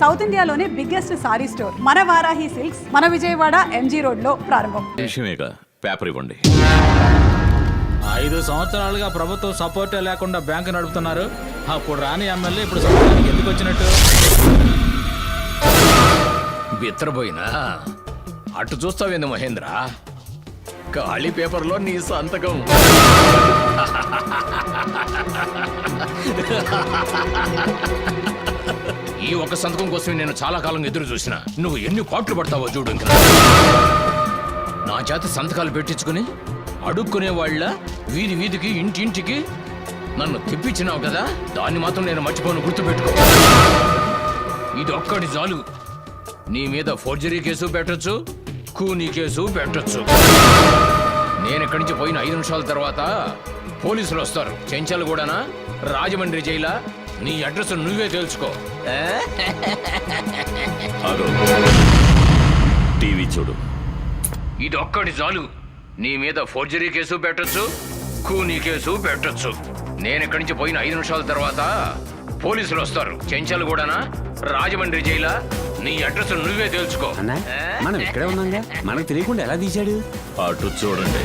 South ఇండియాలోనే biggest sorry store మన Varahi silks మన విజయవాడ ఎంజీ రోడ్ లో ప్రారంభం. పేపర్ ఇవ్వండి. 5 సంవత్సరాలుగా ప్రభుత్వం సపోర్టే లేకుండా బ్యాంకు నడుపుతున్నారు. అప్పుడు రాని ఎమ్మెల్యే ఇప్పుడు సంవత్సరానికి ఎందుకు వచ్చినట్టు? బిత్రపోయినా అటు చూస్తావేంది మహేంద్ర? ఖాళీ పేపర్లో నీ సంతకం. ఈ ఒక్క సంతకం కోసం నేను చాలా కాలం ఎదురు చూసిన. నువ్వు ఎన్ని పాటలు పడతావో చూడు. ఇంకా నా చేత సంతకాలు పెట్టించుకుని అడుక్కునే వాళ్ళ వీధి వీధికి ఇంటింటికి నన్ను తెప్పించినావు కదా, దాన్ని మాత్రం నేను మర్చిపోను, గుర్తుపెట్టుకో. ఇది ఒక్కటి చాలు. నీ మీద ఫోర్జరీ కేసు పెట్టొచ్చు, కూనీ కేసు పెట్టొచ్చు. నేను ఇక్కడి నుంచి పోయిన 5 నిమిషాల తర్వాత పోలీసులు వస్తారు. చెంచాలు కూడానా రాజమండ్రి జైలా. నీ అడ్రస్ నువ్వే తెలుసుకో. టీవీ చూడు. ఇది ఒక్కటి చాలు. నీ మీద ఫోర్జరీ కేసు పెట్టొచ్చు, కూనీ కేసు పెట్టొచ్చు. నేను ఇక్కడి నుంచి పోయిన 5 నిమిషాల తర్వాత పోలీసులు వస్తారు. చెంచాలు కూడానా రాజమండ్రి జైలా. నీ అడ్రస్ నువ్వే తెలుసుకో. మనం ఇక్కడే ఉన్నాగా, మనకు తెలియకుండా ఎలా తీశాడు? అటు చూడండి.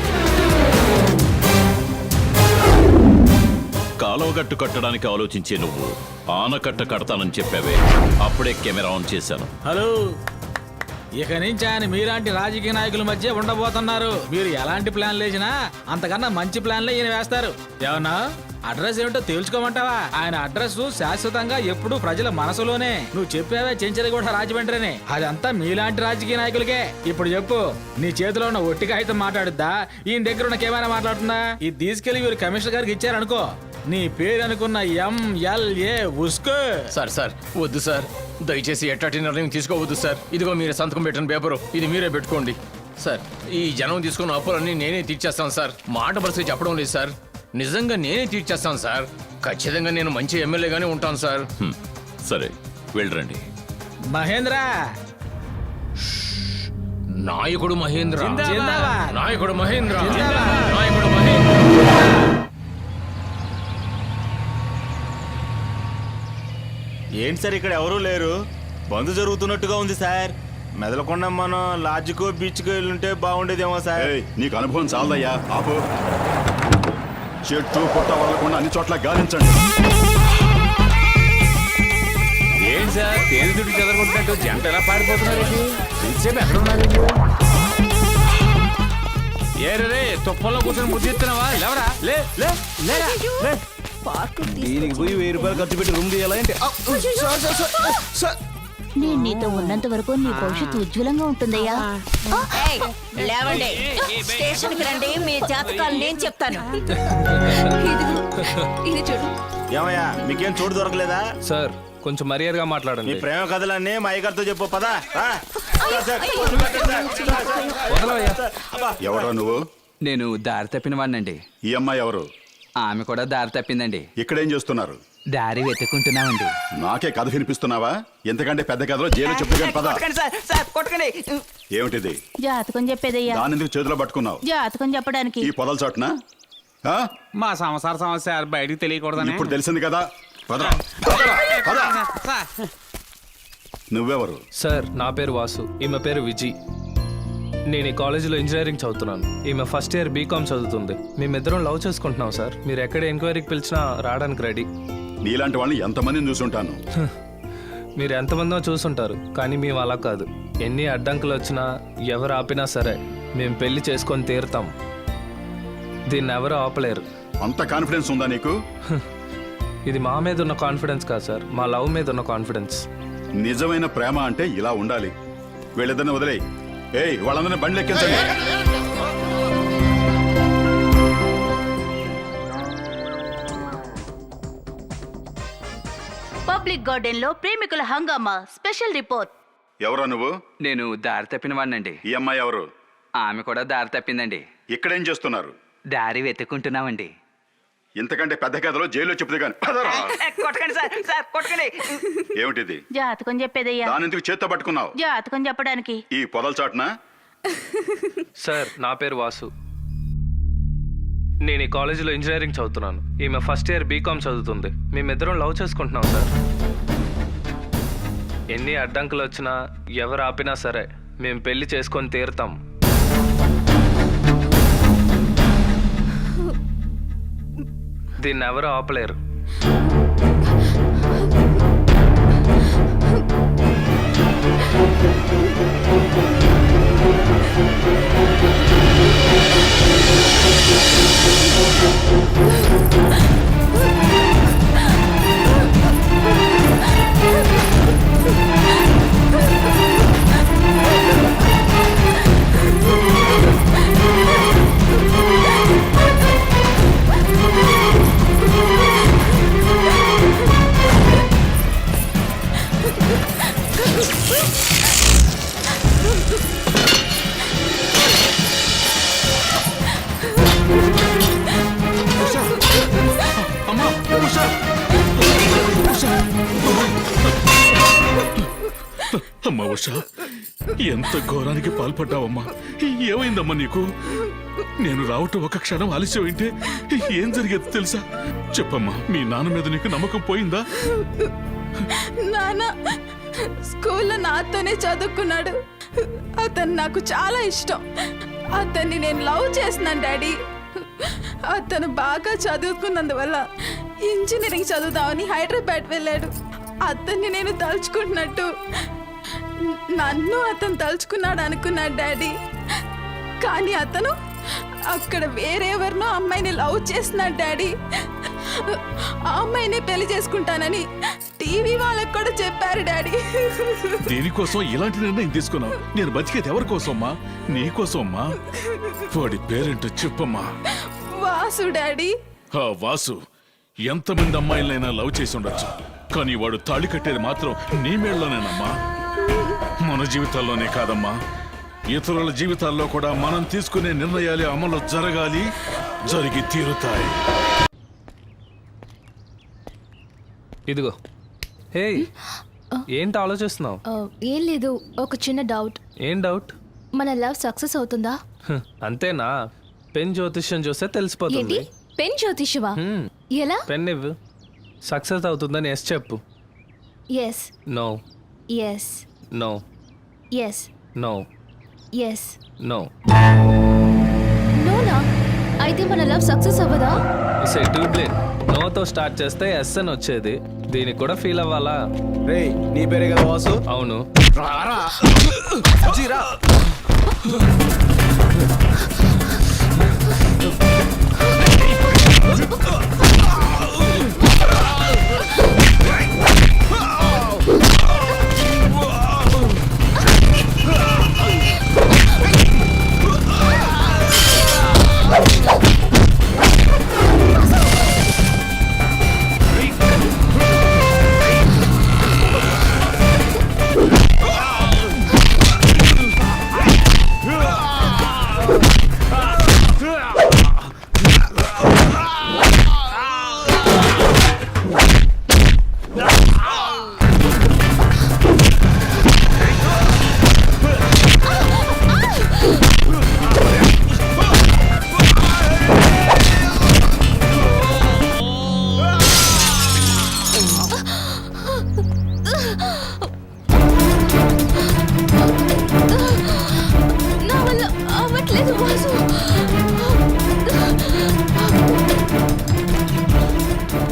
కాలువగట్టు కట్టడానికి ఆలోచించే నువ్వు ఆనకట్ట కడతానని చెప్పావే, అప్పుడే కెమెరా ఆన్ చేశాను. హలో, ఇక నుంచి ఆయన మీలాంటి రాజకీయ నాయకుల మధ్య ఉండబోతున్నారు. మీరు ఎలాంటి ప్లాన్లు వేసినా అంతకన్నా మంచి ప్లాన్లే ఈయన వేస్తారు. ఏమన్నా అడ్రస్ ఏమిటో తేల్చుకోమంటావా? ఆయన అడ్రస్ శాశ్వతంగా ఎప్పుడు ప్రజల మనసులోనే. నువ్వు చెప్పావే చెంచలి కూడా రాజమండ్రిని, అదంతా మీలాంటి రాజకీయ నాయకులకే. ఇప్పుడు చెప్పు, నీ చేతిలో ఉన్న ఒట్టి కాగితం మాట్లాడుద్దా, ఈయన దగ్గర ఉన్న కెమెరా మాట్లాడుతుందా? ఇది తీసుకెళ్లి వీరు కమిషనర్ గారికి ఇచ్చారనుకో, నీ పేరు అనుకున్న MLA ఉస్కో. సార్ వద్దు సార్, దయచేసి ఎట్లాంటి నిర్ణయం తీసుకోవద్దు సార్. ఇదిగో మీరు సంతకం పెట్టిన పేపరు, ఇది మీరే పెట్టుకోండి సార్. ఈ జనం తీసుకున్న అప్పులన్నీ నేనే తీర్చేస్తాను సార్. మాట పరిస్థితి చెప్పడం లేదు సార్, నిజంగా నేనే తీర్చేస్తాను సార్. ఖచ్చితంగా నేను మంచి ఎమ్మెల్యేగానే ఉంటాను సార్. సరే వెళ్ళరండి. మహేంద్ర, నాయకుడు మహేంద్ర, జిందాబాద్. నాయకుడు మహేంద్ర, జిందాబాద్. నాయకుడు మహేంద్ర. ఏంటి సార్ ఇక్కడ ఎవరూ లేరు? బంద్ జరుగుతున్నట్టుగా ఉంది సార్. మెదలకుండా మనం లాడ్జ్కో బీచ్కో వెళ్ళుంటే బాగుండేదేమో సార్. నీకు అనుభవం చాలదయ్యా, ఆపు. చెట్టు పుట్ట వదలకుండా అన్ని చోట్ల గాలించండి. ఏంటి సార్, తేనె చుట్టూ చెదరగొట్టినట్టు జంట ఎలా పారిపోతున్నారు? ఇంతసేపు ఎక్కడ ఉన్నారు? ఏరే తుప్పల్లో కూర్చొని ముద్దిస్తున్నావా? లేవరా, లేరా. దీనికి పోయి 1000 రూపాయలు ఖర్చు పెట్టి రూమ్ తీయాలంటే నేను నీతో ఉన్నంత వరకు నీ భవిష్యత్తు ఉజ్వలంగా ఉంటుందయ్యా. లేవండి, స్టేషన్ కి రండి, మీ జాతకాలు నేను చెప్తాను. ఇది చూడు. ఏమయ్యా, మీకేం చోటు దొరకలేదా? సార్ కొంచెం మర్యాదగా మాట్లాడండి. మీ ప్రేమ కథలన్నీ మా అయ్యగారితో చెప్పు పదా. ఎవరా నువ్వు? నేను దారి తప్పిన వాడినండి. ఈ అమ్మాయి ఎవరు? ఆమె కూడా దారి తప్పిందండి. ఇక్కడేం చేస్తున్నారు? దారి వెతుక్కుంటున్నామండి. నాకే కథ వినిపిస్తున్నావా? ఎంతకంటే పెద్ద కథలో జైలు చెప్పుగాని పద. ఏమిటిది? జాతకం చెప్పేదయ్యా. దాని ఎందుకు చేతిలో పట్టుకున్నావు? జాతకం చెప్పడానికి. ఈ పొదల చాటున మా సంసార సమస్య బయటికి తెలియకూడదని. ఇప్పుడు తెలిసింది కదా, పద. నువ్వెవరు? సార్ నా పేరు వాసు, ఈమె పేరు విజయ్. నేను ఈ కాలేజీలో ఇంజనీరింగ్ చదువుతున్నాను. ఈమె ఫస్ట్ ఇయర్ బీకామ్ చదువుతుంది. మేమిద్దరం లవ్ చేసుకుంటున్నాం సార్. మీరు ఎక్కడ ఎంక్వైరీకి పిలిచినా రావడానికి రెడీ. నీలాంటి వాళ్ళని ఎంతమందిని చూసుంటాను. మీరు ఎంతమందో చూసుంటారు, కానీ మేము అలా కాదు. ఎన్ని అడ్డంకులు వచ్చినా ఎవరు ఆపినా సరే మేము పెళ్లి చేసుకొని తీరుతాం. దీన్ని ఎవరు ఆపలేరు. అంత కాన్ఫిడెన్స్ ఉందా నీకు? ఇది మా మీద ఉన్న కాన్ఫిడెన్స్ కాదు సార్, మా లవ్ మీద ఉన్న కాన్ఫిడెన్స్. నిజమైన ప్రేమ అంటే ఇలా ఉండాలి. వీళ్ళిద్దరిని వదిలేయి. ఏయ్, వాళ్ళందరినీ బండ్లు ఎక్కించండి. పబ్లిక్ గార్డెన్ లో ప్రేమికుల హంగామా స్పెషల్ రిపోర్ట్. ఎవరా నువ్వు? నేను దారి తప్పిన వాడినండి. ఈ అమ్మాయి ఎవరు? ఆమె కూడా దారి తప్పిందండి. ఇక్కడేం చేస్తున్నారు? దారి వెతుక్కుంటున్నామండి. ఇంతకంటే పెద్ద కథలో జైల్లో చెప్తే గాని పదరా. ఏమిటిది? జాతకం చెప్పేదయ్యా. దాని ఎందుకు చేత్తో పట్టుకున్నావు? జాతకం చెప్పడానికి. ఈ పొదల చాటున. సార్ నా పేరు వాసు, నేను ఈ కాలేజీలో ఇంజనీరింగ్ చదువుతున్నాను. ఈమె ఫస్ట్ ఇయర్ బీకామ్ చదువుతుంది. మేమిద్దరం లవ్ చేసుకుంటున్నాం సార్. ఎన్ని అడ్డంకులు వచ్చినా ఎవరు ఆపినా సరే మేము పెళ్లి చేసుకొని తీరుతాం. దీన్ని ఎవరు ఆపలేరు. అమ్మా ఉషా, ఎంత ఘోరానికి పాల్పడ్డావమ్మా. ఏమైందమ్మా నీకు? నేను రావటం ఒక క్షణం ఆలస్యం ఏంటే ఏం జరిగేది తెలుసా? చెప్పమ్మా, మీ నాన్న మీద నీకు నమ్మకం పోయిందా? నాన్న స్కూల్లో నాతోనే చదువుకున్నాడు. అతను నాకు చాలా ఇష్టం. అతన్ని నేను లవ్ చేస్తున్నాను డాడీ. అతను బాగా చదువుకున్నందువల్ల ఇంజనీరింగ్ చదువుదామని హైదరాబాద్ వెళ్ళాడు. అతన్ని నేను తలుచుకుంటున్నట్టు నన్ను అతను తలుచుకున్నాడు అనుకున్నాడు డాడీ. కానీ అతను అక్కడ వేరెవరినో అమ్మాయిని లవ్ చేస్తున్నాడు డాడీ. ఆ అమ్మాయినే పెళ్లి చేసుకుంటానని టీవీ వాళ్ళకు కూడా చెప్పారు డాడీ. దేనికోసం ఇలాంటి నిర్ణయం తీసుకున్నావు? నేను బతికేది ఎవరి కోసమ్మా? నీ కోసమ్మా. వాడి పేరేంటో చెప్పమ్మా. వాసు డాడీ. ఆ వాసు ఎంతమంది అమ్మాయిలైనా లవ్ చేసి ఉండొచ్చు, కానీ వాడు తాళి కట్టేది మాత్రం నీ మేళ్ళలోనేనమ్మా. మన జీవితాల్లోనే కాదమ్మా, ఇతరుల జీవితాల్లో కూడా మనం తీసుకునే నిర్ణయాలు అమలు జరగాలి, జరిగి తీరుతాయి. ఇదిగో. హే, ఏంటి ఆలోచిస్తున్నావు? ఏం లేదు, ఒక చిన్న డౌట్. ఏం డౌట్? మన లవ్ సక్సెస్ అవుతుందా? అంతేనా? పెన్ జ్యోతిష్యం చూస్తే తెలిసిపోతుంది. పెన్ జ్యోతిష్యమా? ఎలా? పెన్ ఇవ్వు. సక్సెస్ అవుతుందని ఎస్ చెప్పు. Yes. No. Yes. No. Yes. No. Yes. No. నోనా? అయితే మన లవ్ సక్సెస్ అవ్వదా? ఇసే ట్యూబ్లెట్. నోతో స్టార్ట్ చేస్తే ఎస్ అని వచ్చేది. దీనికి కూడా ఫీల్ అవ్వాలా? రే, నీ పేరే కదా వాసు? అవును.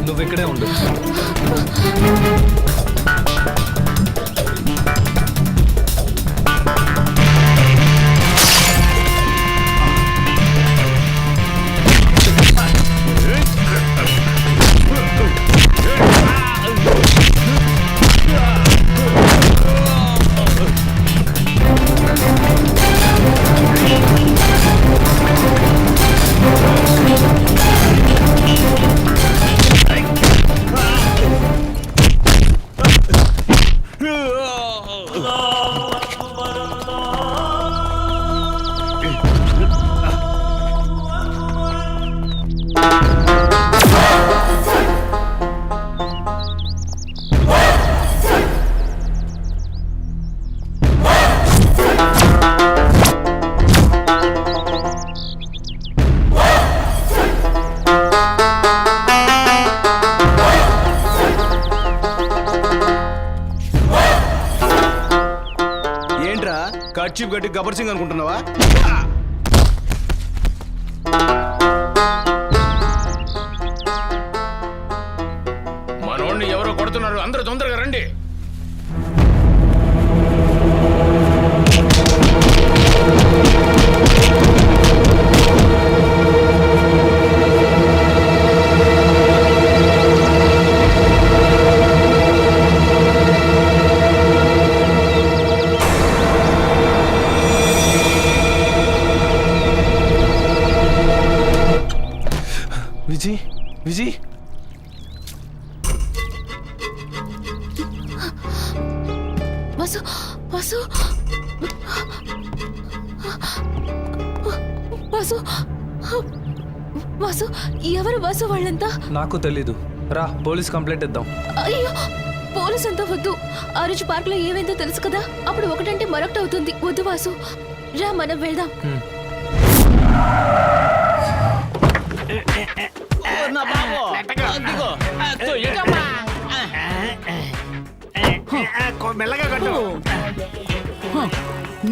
నువ్వు ఇక్కడే ఉండు. కర్చీఫ్ గట్టి గబ్బర్ సింగ్ అనుకుంటున్నావా? మనోడిని ఎవరో కొడుతున్నారు, అందరూ తొందరగా రండి. విజయ్ విజయ్ వాసు వాసు వాసు వాసు ఎవరు వాసు వాళ్ళంతా? నాకు తెలీదు. రా పోలీస్ కంప్లైంట్ ఇద్దాం. అయ్యో పోలీస్ అంతా వద్దు. ఆ రోజు పార్క్ లో ఏమైందో తెలుసు కదా, అప్పుడు ఒకటంటే మరొకటి అవుతుంది. వద్దు వాసు, రా మనం వెళ్దాం.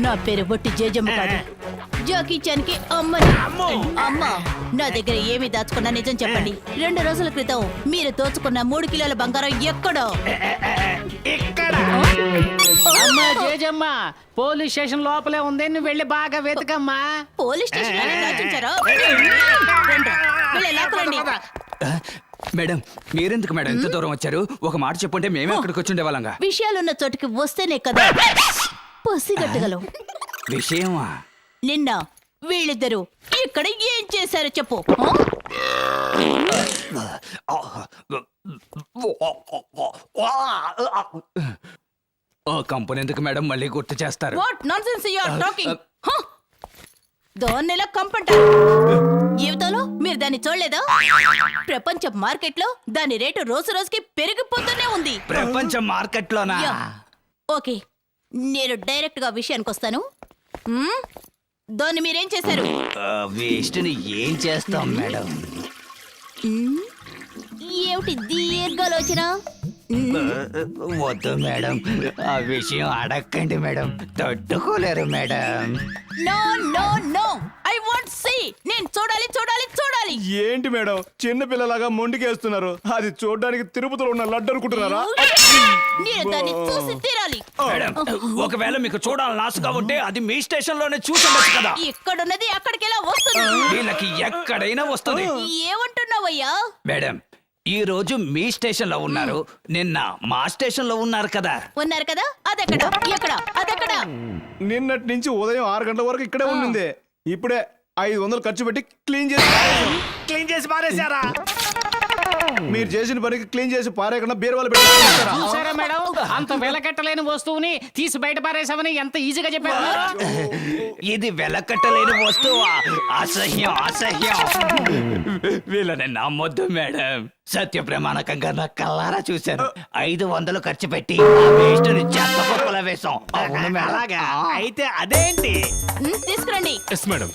నా పేరు బొట్టి జేజమ్మ కాదు, జాకీ చాన్ కి అమ్మని. అమ్మ, నా దగ్గర ఏమి దాచుకున్నా నిజం చెప్పండి. 2 రోజుల క్రితం మీరు దోచుకున్న 3 కిలోల బంగారం ఎక్కడో? అమ్మా జేజమ్మ, పోలీస్ స్టేషన్ లోపలే ఉంది, నువ్వు వెళ్ళి బాగా వెతకమ్మా. Police station దాచించారా? రండి. మేడం మీరెందుకు మేడం ఎంత దూరం వచ్చారు? ఒక మాట చెప్పుంటే మేమే అక్కడికి వచ్చి ఉండేవాళ్ళంగా. విషయాలున్న చోటికి వస్తేనే కదా పసిగట్టగలం. విషయమా? నిన్న వీళ్ళిద్దరూ ఇక్కడ ఏం చేశారో చెప్పు. కంపెనీ ఎందుకు మేడం మళ్ళీ గుర్తు చేస్తారు? What nonsense you are talking? దాన్నెలా కంపంటారు? జీవితంలో మీరు దాన్ని చూడలేదా? ప్రపంచ మార్కెట్ లో దాని రేటు రోజు రోజుకి పెరిగిపోతూనే ఉంది. ప్రపంచ మార్కెట్ లోనా? ఓకే, నేను డైరెక్ట్ గా విషయానికి వస్తాను. దాన్ని మీరేం చేశారు? వేస్ట్ ని ఏం చేస్తాం మేడం? ఏమిటి దీర్ఘాలోచన? వద్దు మేడం, ఆ విషయం అడగండి మేడం, తట్టుకోలేరు madam. No no no, I want see. నేను చూడాలి చూడాలి చూడాలి. ఏంటి మేడం చిన్న పిల్లలాగా మొండికేస్తున్నారు? అది చూడడానికి తిరుపతిలో ఉన్న లడ్డు అనుకుంటున్నారా? నేను దాన్ని చూసి తీరాలి. మేడం, ఒకవేళ మీకు చూడాలని ఆశగా ఉంటే అది మీ స్టేషన్ లోనే చూసుండొచ్చు కదా. ఇక్కడున్నది అక్కడికి ఎలా వస్తుంది? వీళ్ళకి ఎక్కడైనా వస్తుంది. ఏమంటున్నావయ్యా? మేడం, ఈ రోజు మీ స్టేషన్ లో ఉన్నారు, నిన్న మా స్టేషన్ లో ఉన్నారు కదా. ఉన్నారు కదా, అదెక్కడ ఎక్కడ అదెక్కడ? నిన్నటి నుంచి ఉదయం 6 గంటల వరకు ఇక్కడే ఉండింది. ఇప్పుడే 500 ఖర్చు పెట్టి క్లీన్ చేసి పారేశారా? మీరు చేసిన పనికి క్లీన్ చేసి పారేయకుండా బీరువాలు పెట్టారా? చూసారా మేడం, అంత వెలకట్టలేని వస్తువుని తీసి బయట పారేసామని ఎంత ఈజీగా చెప్పారు. ఇది వెలకట్టలేని వస్తువు, అసహ్యం అసహ్యం. వీళ్ళని నమ్మొద్దు మేడం, సత్య ప్రమాణకంగా నా కల్లారా చూశాను. 500 ఖర్చు పెట్టి వేస్ట్ ని చెత్త కుప్పలో వేసాం. అవును మేడం. అలాగా అయితే అదేంటి? తీసుకురండి. మేడం,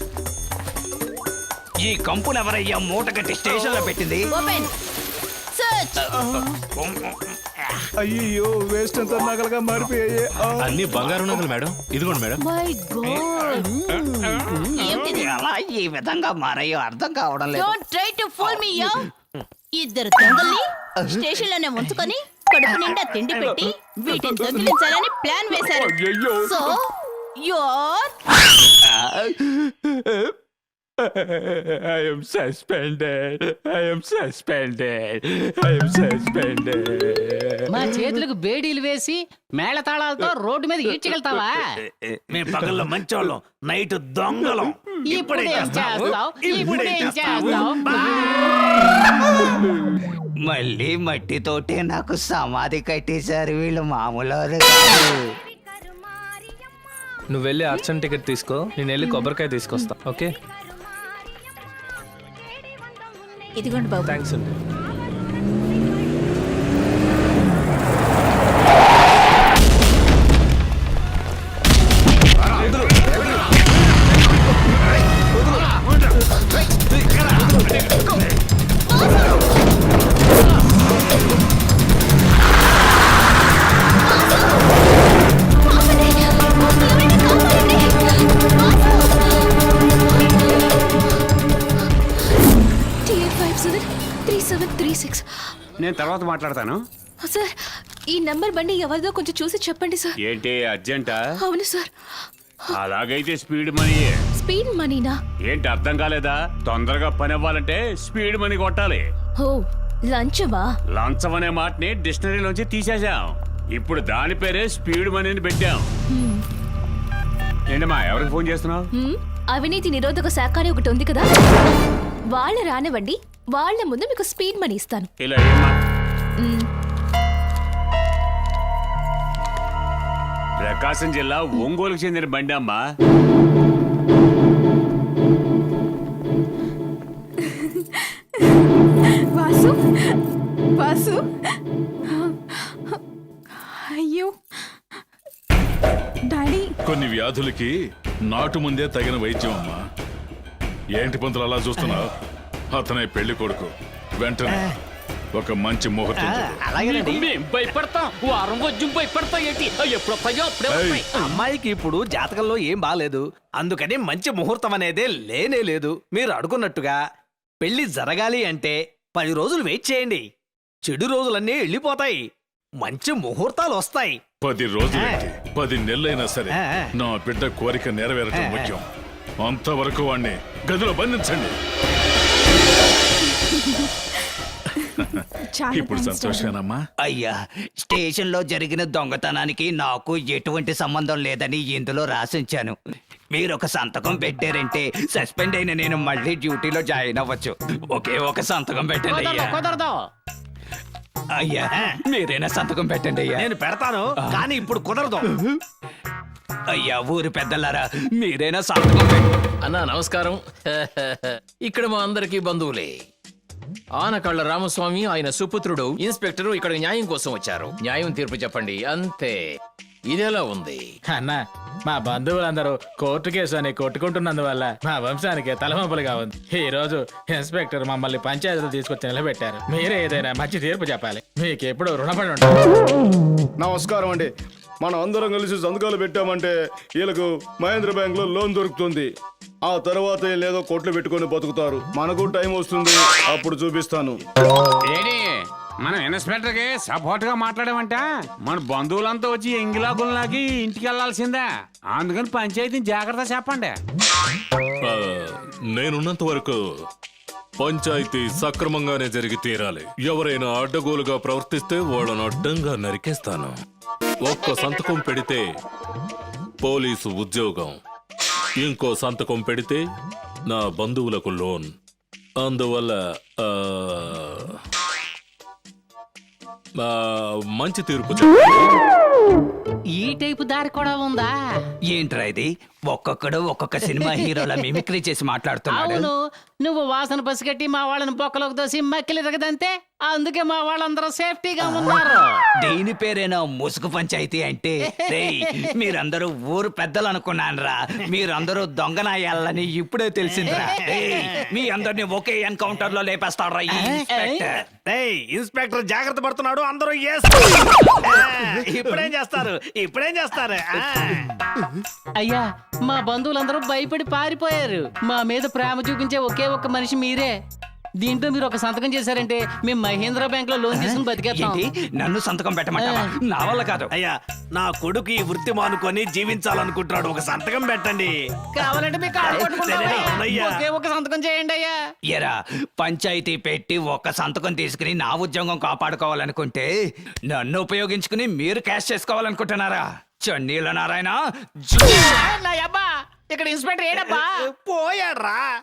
ఈ కంపును ఎవరయ్యా మూట కట్టి స్టేషన్ లో పెట్టింది? Open search. అయ్యో వేస్ట్ అంతా నగలుగా మారిపోయాయి. అన్ని బంగారు నగలు మేడం. ఇదిగోండి మేడం. మై గాడ్, ఏంటిది? ఎలా ఈ విధంగా మారయ్యో అర్థం కావడం లేదు. Don't try to fool me yeah. ఇద్దరు దొంగల్ని స్టేషన్ లోనే ఉంచుకొని కడుపు నిండా తిండి పెట్టి వీటిని దొంగిలించాలని ప్లాన్ వేశారు. So you are I am suspended. I am suspended. I am suspended. మా చేతులకు బేడీలు వేసి మేళతాళాలతో రోడ్డు మీద ఈడ్చగలుగుతావా? మేము పగల్లో మంచోళ్ళం, నైట్ దొంగలం. ఇప్పుడేం చేస్తావు? ఇప్పుడేం చేస్తావు? మళ్ళీ మట్టితోటే నాకు సమాధి కట్టేశారు వీళ్ళు, మామూలు. నువ్వు వెళ్ళి అర్చన టికెట్ తీసుకో, నేను వెళ్ళి కొబ్బరికాయ తీసుకొస్తా. ఓకే, ఇదిగోండి బాబు. థ్యాంక్స్ అండి. ఆపండి! ఎవరైనా కాపాడండి! నేను తర్వాత మాట్లాడతాను. సార్ ఈ నంబర్ బండి ఎవరిదో కొంచెం చూసి చెప్పండి సార్. ఏంటి అర్జెంటా? అవును సార్. అలాగైతే స్పీడ్ మనీ. స్పీడ్ మనీనా? ఏంటి అర్థం కాలేదా? తొందరగా పని అవ్వాలంటే స్పీడ్ మనీ కొట్టాలి. ఓ లంచమా? లంచం అనే మాటని డిక్షనరీలోంచి తీసేశాం. ఇప్పుడు దాని పేరే స్పీడ్ మనీని పెట్టాం. ఏంటమ్మా ఎవరికి ఫోన్ చేస్తున్నావు? అవినీతి నిరోధక శాఖ అని ఒకటి ఉంది కదా, వాళ్ళ రానివ్వండి, వాళ్ళ ముందు మీకు స్పీడ్ మనీ ఇస్తాను. ఇలా ఏమ్మా? ప్రకాశం జిల్లా ఒంగోలుకు చెందిన బండి అమ్మా. వాసు వాసు అయ్యో డాడీ. కొన్ని వ్యాధులకి నాటు ముందే తగిన వైద్యం అమ్మా. ఏంటి పంతులు అలా చూస్తున్నావు? అతనే పెళ్లి కొడుకు. వెంటనే ఒక మంచి ముహూర్తం చూడు. భయపడతాం, వారం రోజు భయపడతాం. ఏంటి ఎప్పుడొస్తాయో అప్పుడే వస్తాయి. అమ్మాయికి ఇప్పుడు జాతకంలో ఏం బాలేదు, అందుకని మంచి ముహూర్తం అనేదే లేనే లేదు. మీరు అడుగున్నట్టుగా పెళ్లి జరగాలి అంటే 10 రోజులు వెయిట్ చేయండి. చెడు రోజులన్నీ వెళ్ళిపోతాయి, మంచి ముహూర్తాలు వస్తాయి. 10 రోజులకి 10 నెలలైనా సరే నా బిడ్డ కోరిక నెరవేరటం ముఖ్యం. అంతవరకు వాణ్ణి గదిలో బంధించండి. ఇప్పుడు సంతోషమేనమ్మా? అయ్యా, స్టేషన్ లో జరిగిన దొంగతనానికి నాకు ఎటువంటి సంబంధం లేదని ఇందులో రాసించాను. మీరు ఒక సంతకం పెట్టారంటే సస్పెండ్ అయిన నేను మళ్ళీ డ్యూటీలో జాయిన్ అవ్వచ్చు. ఒకే ఒక సంతకం పెట్టండి అయ్యా. కుదరదు. అయ్యా మీరైనా సంతకం పెట్టండి అయ్యా. నేను పెడతాను, కానీ ఇప్పుడు కుదరదు. అయ్యా ఊరి పెద్దలారా, మీరైనా సంతకం పెట్టండి. అన్నా నమస్కారం. ఇక్కడ మా అందరికీ బంధువులే. ఆనకళ్ళ రామస్వామి, ఆయన సుపుత్రుడు ఇన్స్పెక్టరు ఇక్కడ న్యాయం కోసం వచ్చారు. న్యాయం తీర్పు చెప్పండి అంతే. ఇదెలా ఉంది అన్నా? మా బంధువులందరూ కోర్టు కేసు అని కొట్టుకుంటున్నందువల్ల మా వంశానికి తలవంపులుగా ఉంది. ఈ రోజు ఇన్స్పెక్టర్ మమ్మల్ని పంచాయతీలో తీసుకొచ్చి నిలబెట్టారు. మీరే ఏదైనా మంచి తీర్పు చెప్పాలి. మీకు ఎప్పుడు రుణపడి ఉంటారు. నమస్కారం అండి. మనం అందరం కలిసి సంతకాలు పెట్టామంటే వీళ్ళకు మహేంద్ర బ్యాంక్ లో లోన్ దొరుకుతుంది. ఆ తర్వాత లేదో కొట్లు పెట్టుకొని బతుకుతారు. మనకు టైం వస్తుంది, అప్పుడు చూపిస్తాను. ఏడి మనం ఇన్స్పెక్టర్ కి సపోర్ట్ గా మాట్లాడామంట. మన బంధువులంతా వచ్చి ఎంగిలాకుల్లాకి ఇంటికి వెళ్లాల్సిందే. అందుకని పంచాయతీని జాగ్రత్త చెప్పండి. నేనున్నంత వరకు పంచాయతీ సక్రమంగానే జరిగి తీరాలి. ఎవరైనా అడ్డగోలుగా ప్రవర్తిస్తే వాళ్ళను అడ్డంగా నరికేస్తాను. ఒక్క సంతకం పెడితే పోలీసు ఉద్యోగం, ఇంకో సంతకం పెడితే నా బంధువులకు లోన్. అందువల్ల మంచి తీర్పు ఈ టైపు దారి కూడా ఉందా? ఏంట్రా ఇది? ఒక్కొక్కడు ఒక్కొక్క సినిమా హీరోల మిమిక్రీ చేసి మాట్లాడుతున్నాడు. అవును, నువ్వు వాసన పసిగట్టి మా వాళ్ళని బొక్కలోకి దోసి మక్కిలి రగదంతే, అందుకే మా వాళ్ళందరూ సేఫ్టీగా ఉన్నారు. దీని పేరేనా ముసుగు పంచాయతీ అంటే? రేయ్, మీరందరూ ఊరు పెద్దలు అనుకున్నానురా. మీరందరూ దొంగనాయాలని ఇప్పుడే తెలిసిందిరా. రేయ్, మీ అందరిని ఒకే ఎన్కౌంటర్ లో లేపేస్తాడ్రా ఈ ఇన్స్పెక్టర్. ఇన్స్పెక్టర్ జాగ్రత్త పడుతున్నాడు. అందరూ ఇప్పుడేం చేస్తారు? అయ్యా, మా బంధువులందరూ భయపడి పారిపోయారు. మా మీద ప్రేమ చూపించే ఒకే ఒక్క మనిషి మీరే. దీంట్లో మీరు ఒక సంతకం చేశారంటే మేము మహేంద్ర బ్యాంక్ లో లోన్ తీసుకుని బతికేస్తాం. నన్ను సంతకం పెట్టమంటావా? నా వల్ల కాదు. అయ్యా, నా కొడుకు ఈ వృత్తి మానుకొని జీవించాలనుకుంటున్నాడు. ఒక సంతకం పెట్టండి. కావాలంటే మీ కాళ్ళు పట్టుకుంటాం. ఒకే ఒక సంతకం చేయండి అయ్యా. ఎరా, పంచాయతీ పెట్టి ఒక్క సంతకం తీసుకుని నా ఉద్యోగం కాపాడుకోవాలనుకుంటే నన్ను ఉపయోగించుకుని మీరు క్యాష్ చేసుకోవాలనుకుంటున్నారా? చన్నీల నారాయణ ఇక్కడ ఇన్స్పెక్టర్ ఏడబ్బా పోయాడ్రా.